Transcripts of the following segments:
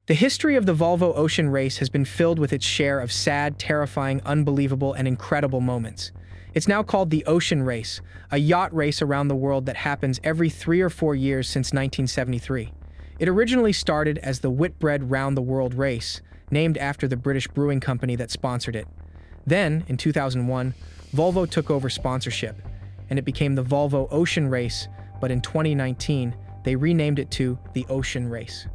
The history of the Volvo Ocean Race has been filled with its share of sad, terrifying, unbelievable, and incredible moments. It's now called the Ocean Race, a yacht race around the world that happens every 3 or 4 years since 1973. It originally started as the Whitbread Round the World Race, named after the British brewing company that sponsored it. Then, in 2001, Volvo took over sponsorship, and it became the Volvo Ocean Race, but in 2019, they renamed it to the Ocean Race.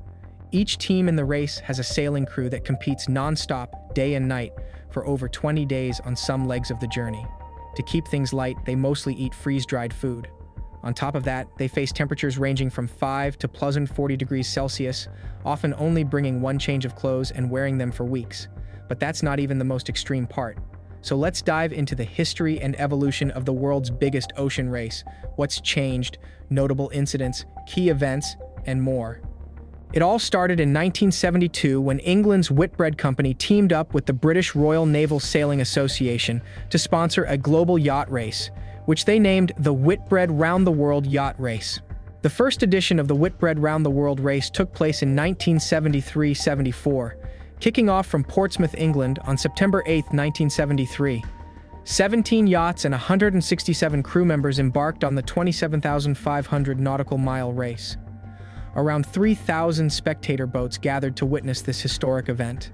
Each team in the race has a sailing crew that competes non-stop, day and night, for over 20 days on some legs of the journey. To keep things light, they mostly eat freeze-dried food. On top of that, they face temperatures ranging from 5 to pleasant 40 degrees Celsius, often only bringing one change of clothes and wearing them for weeks. But that's not even the most extreme part. So let's dive into the history and evolution of the world's biggest ocean race, what's changed, notable incidents, key events, and more. It all started in 1972 when England's Whitbread company teamed up with the British Royal Naval Sailing Association to sponsor a global yacht race, which they named the Whitbread Round the World Yacht Race. The first edition of the Whitbread Round the World Race took place in 1973-74, kicking off from Portsmouth, England on September 8, 1973. 17 yachts and 167 crew members embarked on the 27,500 nautical mile race. Around 3,000 spectator boats gathered to witness this historic event.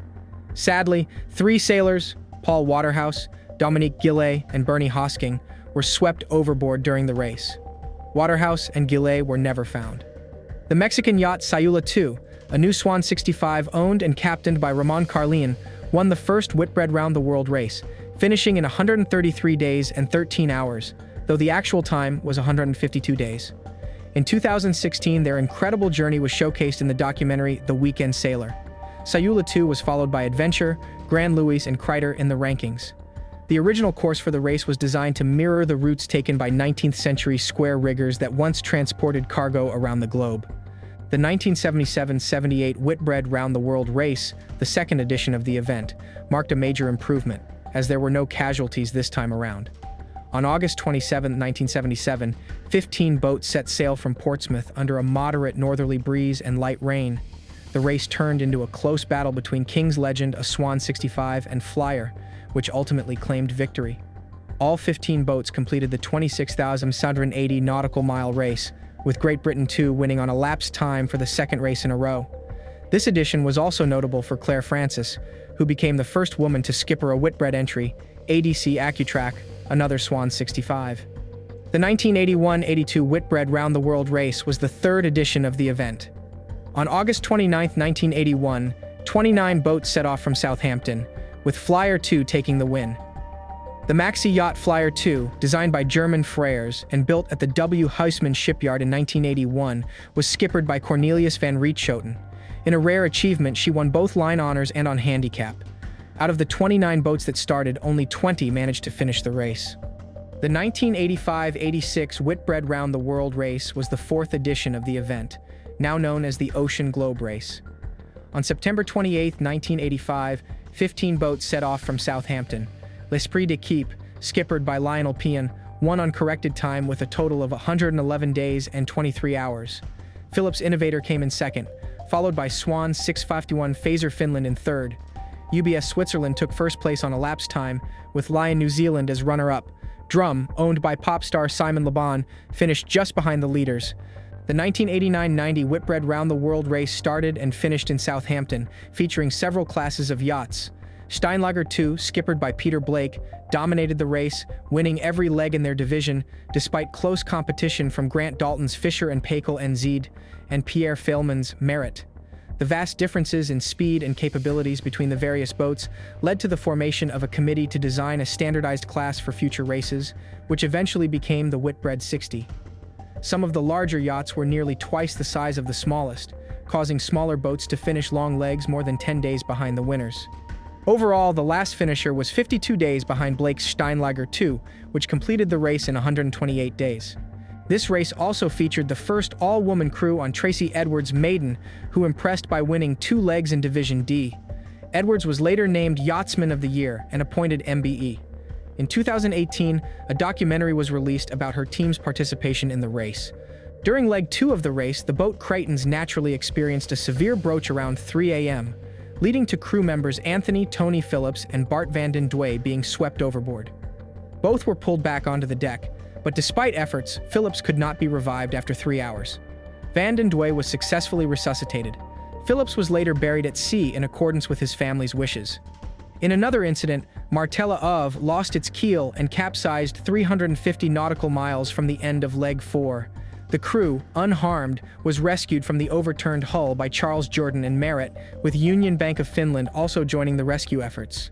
Sadly, 3 sailors, Paul Waterhouse, Dominique Gillet, and Bernie Hosking, were swept overboard during the race. Waterhouse and Gillet were never found. The Mexican yacht Sayula II, a new Swan 65 owned and captained by Ramón Carlin, won the first Whitbread Round the World race, finishing in 133 days and 13 hours, though the actual time was 152 days. In 2016, their incredible journey was showcased in the documentary The Weekend Sailor. Sayula II was followed by Adventure, Grand Louis, and Kreiter in the rankings. The original course for the race was designed to mirror the routes taken by 19th-century square riggers that once transported cargo around the globe. The 1977-78 Whitbread Round the World Race, the second edition of the event, marked a major improvement, as there were no casualties this time around. On August 27, 1977, 15 boats set sail from Portsmouth under a moderate northerly breeze and light rain. The race turned into a close battle between King's Legend, a Swan 65, and Flyer, which ultimately claimed victory. All 15 boats completed the 26,780 nautical mile race, with Great Britain too winning on elapsed time for the second race in a row. This edition was also notable for Claire Francis, who became the first woman to skipper a Whitbread entry, ADC AccuTrack, another Swan 65. The 1981-82 Whitbread Round the World Race was the third edition of the event. On August 29, 1981, 29 boats set off from Southampton, with Flyer 2 taking the win. The maxi yacht Flyer 2, designed by German Freyers and built at the W. Huisman shipyard in 1981, was skippered by Cornelius van Rietschoten. In a rare achievement, she won both line honors and on handicap. Out of the 29 boats that started, only 20 managed to finish the race. The 1985-86 Whitbread Round the World Race was the fourth edition of the event, now known as the Ocean Globe Race. On September 28, 1985, 15 boats set off from Southampton. L'Esprit d'Equipe, skippered by Lionel Pion, won on corrected time with a total of 111 days and 23 hours. Phillips Innovator came in second, followed by Swan 651 Phaser Finland in third. UBS Switzerland took first place on elapsed time, with Lion New Zealand as runner-up. Drum, owned by pop star Simon Le Bon, finished just behind the leaders. The 1989-90 Whitbread Round the World Race started and finished in Southampton, featuring several classes of yachts. Steinlager II, skippered by Peter Blake, dominated the race, winning every leg in their division, despite close competition from Grant Dalton's Fisher and Paykel NZ and Pierre Failman's Merit. The vast differences in speed and capabilities between the various boats led to the formation of a committee to design a standardized class for future races, which eventually became the Whitbread 60. Some of the larger yachts were nearly twice the size of the smallest, causing smaller boats to finish long legs more than 10 days behind the winners. Overall, the last finisher was 52 days behind Blake's Steinlager II, which completed the race in 128 days. This race also featured the first all-woman crew on Tracy Edwards' Maiden, who impressed by winning 2 legs in Division D. Edwards was later named Yachtsman of the Year and appointed MBE. In 2018, a documentary was released about her team's participation in the race. During leg 2 of the race, the boat Creightons naturally experienced a severe broach around 3 a.m., leading to crew members Anthony Tony Phillips and Bart Vanden Dwey being swept overboard. Both were pulled back onto the deck, but despite efforts, Phillips could not be revived after 3 hours. Vanden Dwey was successfully resuscitated. Phillips was later buried at sea in accordance with his family's wishes. In another incident, Martella of lost its keel and capsized 350 nautical miles from the end of leg 4. The crew, unharmed, was rescued from the overturned hull by Charles Jordan and Merritt, with Union Bank of Finland also joining the rescue efforts.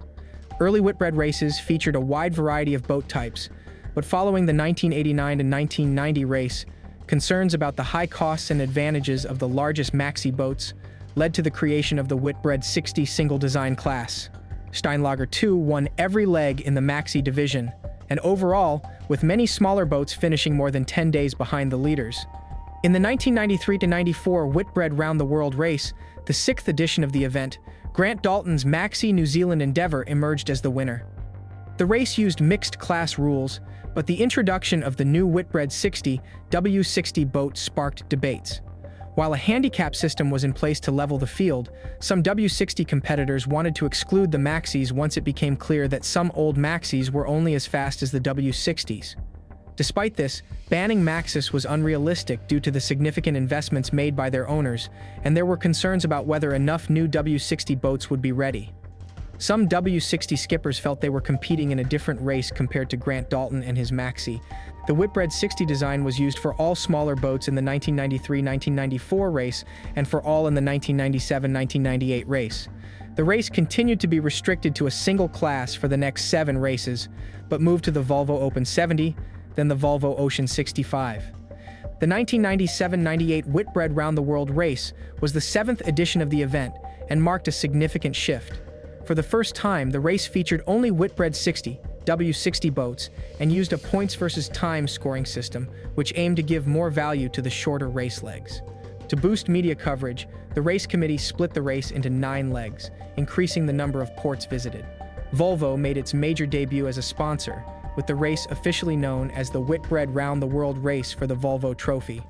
Early Whitbread races featured a wide variety of boat types, but following the 1989 and 1990 race, concerns about the high costs and advantages of the largest maxi boats led to the creation of the Whitbread 60 single-design class. Steinlager II won every leg in the maxi division, and overall, with many smaller boats finishing more than 10 days behind the leaders. In the 1993-94 Whitbread Round the World race, the 6th edition of the event, Grant Dalton's Maxi New Zealand Endeavour emerged as the winner. The race used mixed-class rules, but the introduction of the new Whitbread 60 W60 boat sparked debates. While a handicap system was in place to level the field, some W60 competitors wanted to exclude the Maxis once it became clear that some old Maxis were only as fast as the W60s. Despite this, banning Maxis was unrealistic due to the significant investments made by their owners, and there were concerns about whether enough new W60 boats would be ready. Some W60 skippers felt they were competing in a different race compared to Grant Dalton and his Maxi. The Whitbread 60 design was used for all smaller boats in the 1993-1994 race and for all in the 1997-1998 race. The race continued to be restricted to a single class for the next 7 races, but moved to the Volvo Open 70, then the Volvo Ocean 65. The 1997-98 Whitbread Round the World race was the 7th edition of the event and marked a significant shift. For the first time, the race featured only Whitbread 60 W60 boats and used a points versus time scoring system, which aimed to give more value to the shorter race legs. To boost media coverage, the race committee split the race into 9 legs, increasing the number of ports visited. Volvo made its major debut as a sponsor, with the race officially known as the Whitbread Round the World Race for the Volvo Trophy.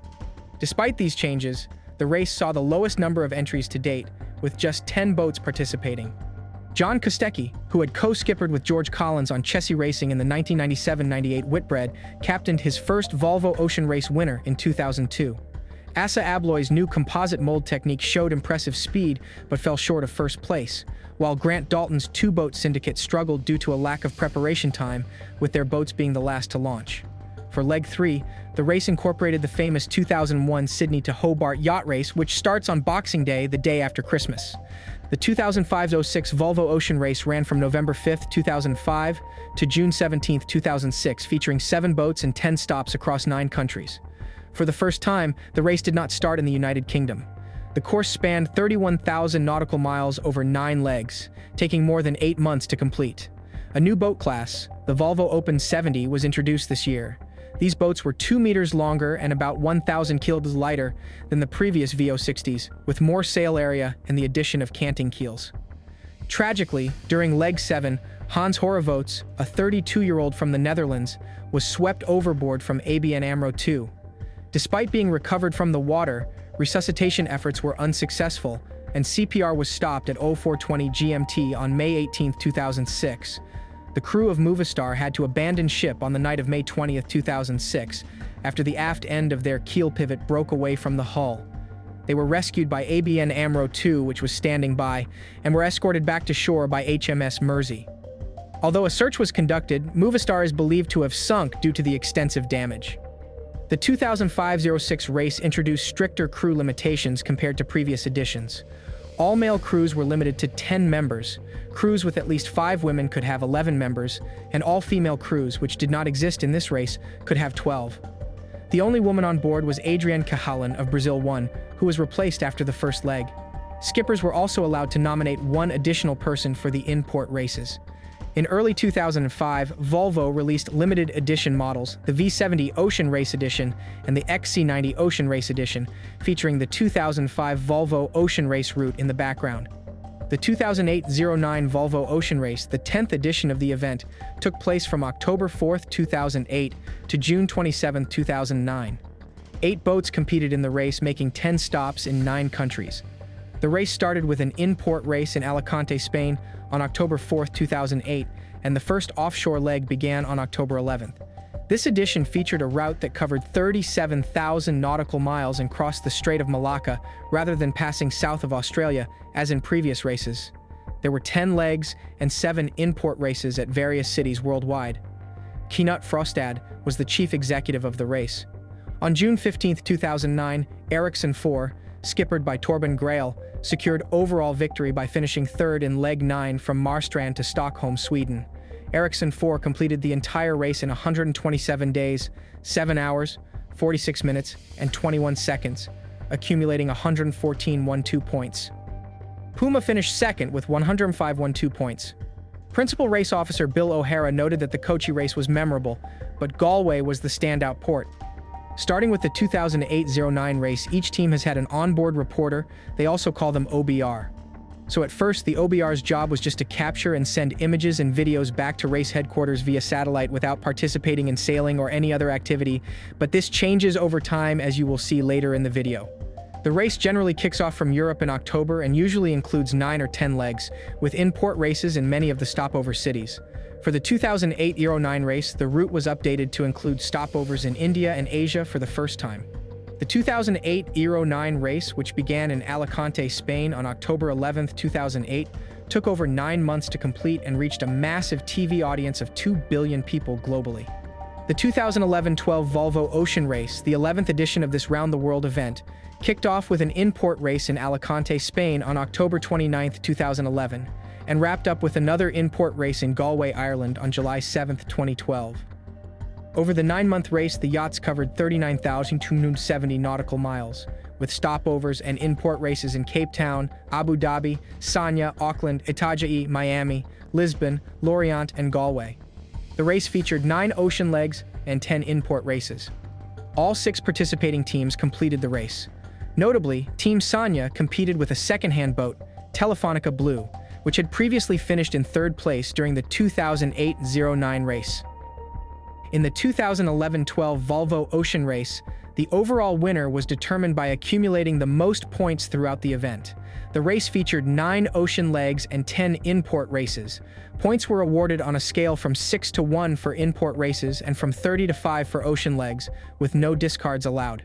Despite these changes, the race saw the lowest number of entries to date, with just 10 boats participating. John Kostecki, who had co-skippered with George Collins on Chessie Racing in the 1997-98 Whitbread, captained his first Volvo Ocean Race winner in 2002. Assa Abloy's new composite mold technique showed impressive speed but fell short of first place, while Grant Dalton's 2-boat syndicate struggled due to a lack of preparation time, with their boats being the last to launch. For Leg 3, the race incorporated the famous 2001 Sydney to Hobart yacht race, which starts on Boxing Day, the day after Christmas. The 2005-06 Volvo Ocean Race ran from November 5, 2005 to June 17, 2006, featuring 7 boats and 10 stops across 9 countries. For the first time, the race did not start in the United Kingdom. The course spanned 31,000 nautical miles over 9 legs, taking more than 8 months to complete. A new boat class, the Volvo Open 70, was introduced this year. These boats were 2 meters longer and about 1,000 kilos lighter than the previous VO60s, with more sail area and the addition of canting keels. Tragically, during Leg 7, Hans Horevoets, a 32-year-old from the Netherlands, was swept overboard from ABN AMRO 2. Despite being recovered from the water, resuscitation efforts were unsuccessful, and CPR was stopped at 04:20 GMT on May 18, 2006. The crew of Movistar had to abandon ship on the night of May 20, 2006, after the aft end of their keel pivot broke away from the hull. They were rescued by ABN AMRO 2, which was standing by, and were escorted back to shore by HMS Mersey. Although a search was conducted, Movistar is believed to have sunk due to the extensive damage. The 2005-06 race introduced stricter crew limitations compared to previous editions. All male crews were limited to 10 members, crews with at least 5 women could have 11 members, and all female crews, which did not exist in this race, could have 12. The only woman on board was Adrienne Cahalan of Brazil 1, who was replaced after the first leg. Skippers were also allowed to nominate 1 additional person for the in-port races. In early 2005, Volvo released limited edition models, the V70 Ocean Race Edition and the XC90 Ocean Race Edition, featuring the 2005 Volvo Ocean Race route in the background. The 2008-09 Volvo Ocean Race, the 10th edition of the event, took place from October 4, 2008 to June 27, 2009. 8 boats competed in the race, making 10 stops in 9 countries. The race started with an in-port race in Alicante, Spain on October 4, 2008, and the first offshore leg began on October 11th. This edition featured a route that covered 37,000 nautical miles and crossed the Strait of Malacca rather than passing south of Australia, as in previous races. There were 10 legs and 7 in-port races at various cities worldwide. Knut Frostad was the chief executive of the race. On June 15, 2009, Ericsson 4, skippered by Torben Grael, secured overall victory by finishing third in Leg 9 from Marstrand to Stockholm, Sweden. Ericsson 4 completed the entire race in 127 days, 7 hours, 46 minutes, and 21 seconds, accumulating 114 1-2 points. Puma finished second with 105 1-2 points. Principal race officer Bill O'Hara noted that the Kochi race was memorable, but Galway was the standout port. Starting with the 2008-09 race, each team has had an onboard reporter. They also call them OBR. So at first, the OBR's job was just to capture and send images and videos back to race headquarters via satellite without participating in sailing or any other activity, but this changes over time, as you will see later in the video. The race generally kicks off from Europe in October and usually includes 9 or 10 legs, with in-port races in many of the stopover cities. For the 2008-09 race, the route was updated to include stopovers in India and Asia for the first time. The 2008-09 race, which began in Alicante, Spain on October 11, 2008, took over 9 months to complete and reached a massive TV audience of 2 billion people globally. The 2011-12 Volvo Ocean Race, the 11th edition of this round-the-world event, kicked off with an in-port race in Alicante, Spain on October 29, 2011, and wrapped up with another in-port race in Galway, Ireland on July 7, 2012. Over the 9-month race, the yachts covered 39,270 nautical miles, with stopovers and in-port races in Cape Town, Abu Dhabi, Sanya, Auckland, Itajaí, Miami, Lisbon, Lorient, and Galway. The race featured 9 ocean legs and 10 in-port races. All 6 participating teams completed the race. Notably, Team Sanya competed with a second-hand boat, Telefonica Blue, which had previously finished in 3rd place during the 2008-09 race. In the 2011-12 Volvo Ocean Race, the overall winner was determined by accumulating the most points throughout the event. The race featured 9 ocean legs and 10 in-port races. Points were awarded on a scale from 6 to 1 for in-port races and from 30 to 5 for ocean legs, with no discards allowed.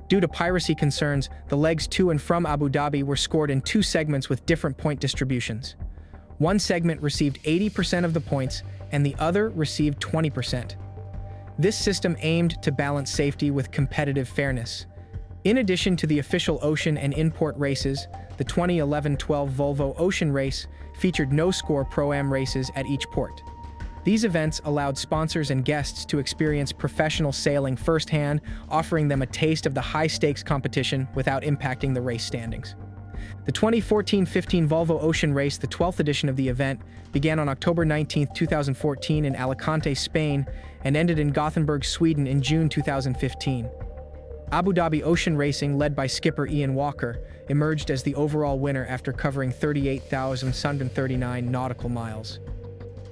Due to piracy concerns, the legs to and from Abu Dhabi were scored in 2 segments with different point distributions. One segment received 80% of the points, and the other received 20%. This system aimed to balance safety with competitive fairness. In addition to the official ocean and in-port races, the 2011-12 Volvo Ocean Race featured no-score Pro-Am races at each port. These events allowed sponsors and guests to experience professional sailing firsthand, offering them a taste of the high-stakes competition without impacting the race standings. The 2014-15 Volvo Ocean Race, the 12th edition of the event, began on October 19, 2014 in Alicante, Spain, and ended in Gothenburg, Sweden in June 2015. Abu Dhabi Ocean Racing, led by skipper Ian Walker, emerged as the overall winner after covering 38,139 nautical miles.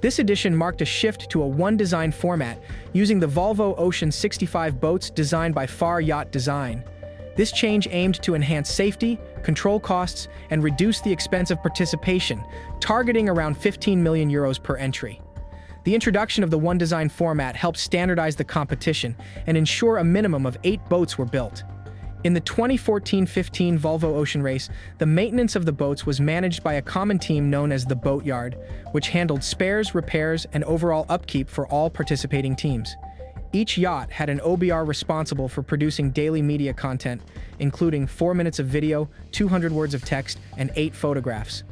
This edition marked a shift to a one-design format, using the Volvo Ocean 65 boats designed by Far Yacht Design. This change aimed to enhance safety, control costs, and reduce the expense of participation, targeting around €15 million per entry. The introduction of the one-design format helped standardize the competition and ensure a minimum of 8 boats were built. In the 2014-15 Volvo Ocean Race, the maintenance of the boats was managed by a common team known as the Boatyard, which handled spares, repairs, and overall upkeep for all participating teams. Each yacht had an OBR responsible for producing daily media content, including 4 minutes of video, 200 words of text, and 8 photographs.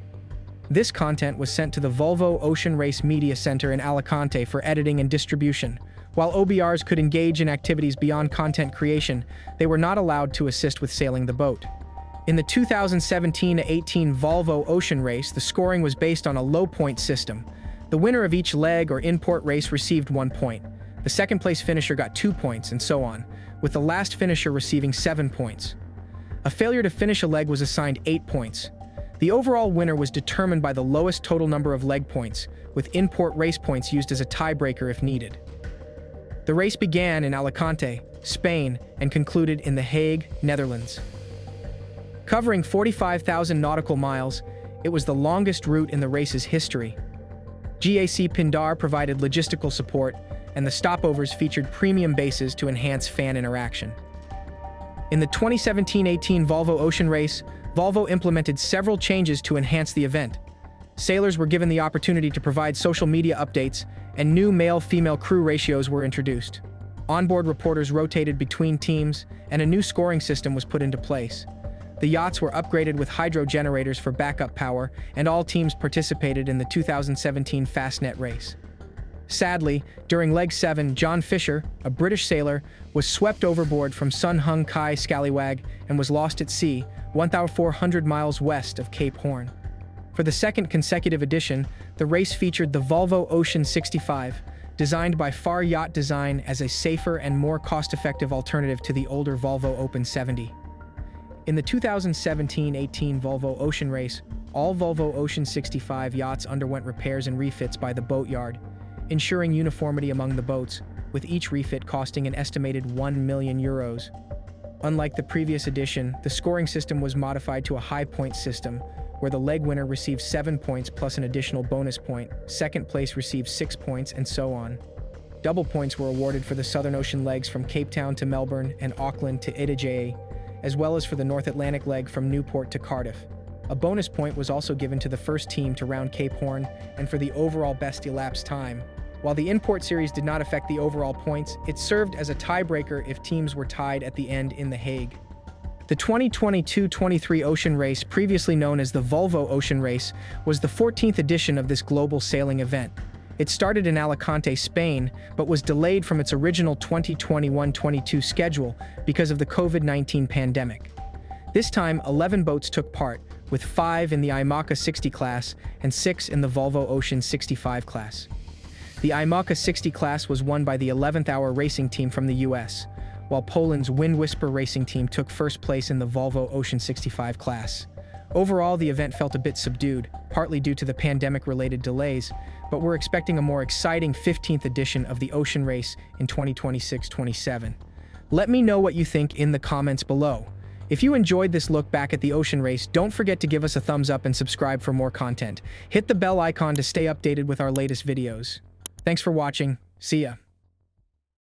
This content was sent to the Volvo Ocean Race Media Center in Alicante for editing and distribution. While OBRs could engage in activities beyond content creation, they were not allowed to assist with sailing the boat. In the 2017-18 Volvo Ocean Race, the scoring was based on a low-point system. The winner of each leg or in-port race received 1 point. The second-place finisher got 2 points, and so on, with the last finisher receiving 7 points. A failure to finish a leg was assigned 8 points. The overall winner was determined by the lowest total number of leg points, with in-port race points used as a tiebreaker if needed. The race began in Alicante, Spain, and concluded in The Hague, Netherlands. Covering 45,000 nautical miles, it was the longest route in the race's history. GAC Pindar provided logistical support, and the stopovers featured premium bases to enhance fan interaction. In the 2017-18 Volvo Ocean Race, Volvo implemented several changes to enhance the event. Sailors were given the opportunity to provide social media updates, and new male-female crew ratios were introduced. Onboard reporters rotated between teams, and a new scoring system was put into place. The yachts were upgraded with hydro generators for backup power, and all teams participated in the 2017 Fastnet race. Sadly, during Leg 7, John Fisher, a British sailor, was swept overboard from Sun Hung Kai Scallywag and was lost at sea, 1,400 miles west of Cape Horn. For the second consecutive edition, the race featured the Volvo Ocean 65, designed by Far Yacht Design as a safer and more cost-effective alternative to the older Volvo Open 70. In the 2017-18 Volvo Ocean Race, all Volvo Ocean 65 yachts underwent repairs and refits by the boatyard, ensuring uniformity among the boats, with each refit costing an estimated €1 million. Unlike the previous edition, the scoring system was modified to a high-point system, where the leg winner received 7 points plus an additional bonus point, second place received 6 points, and so on. Double points were awarded for the Southern Ocean legs from Cape Town to Melbourne and Auckland to Itajaí, as well as for the North Atlantic leg from Newport to Cardiff. A bonus point was also given to the first team to round Cape Horn and for the overall best elapsed time. While the import series did not affect the overall points, it served as a tiebreaker if teams were tied at the end in The Hague. The 2022-23 Ocean Race, previously known as the Volvo Ocean Race, was the 14th edition of this global sailing event. It started in Alicante, Spain, but was delayed from its original 2021-22 schedule because of the COVID-19 pandemic. This time, 11 boats took part, with 5 in the IMACA 60 class and 6 in the Volvo Ocean 65 class. The IMACA 60 class was won by the 11th Hour Racing Team from the US, while Poland's Wind Whisper Racing Team took first place in the Volvo Ocean 65 class. Overall, the event felt a bit subdued, partly due to the pandemic-related delays, but we're expecting a more exciting 15th edition of the Ocean Race in 2026-27. Let me know what you think in the comments below. If you enjoyed this look back at the Ocean Race, don't forget to give us a thumbs up and subscribe for more content. Hit the bell icon to stay updated with our latest videos. Thanks for watching. See ya.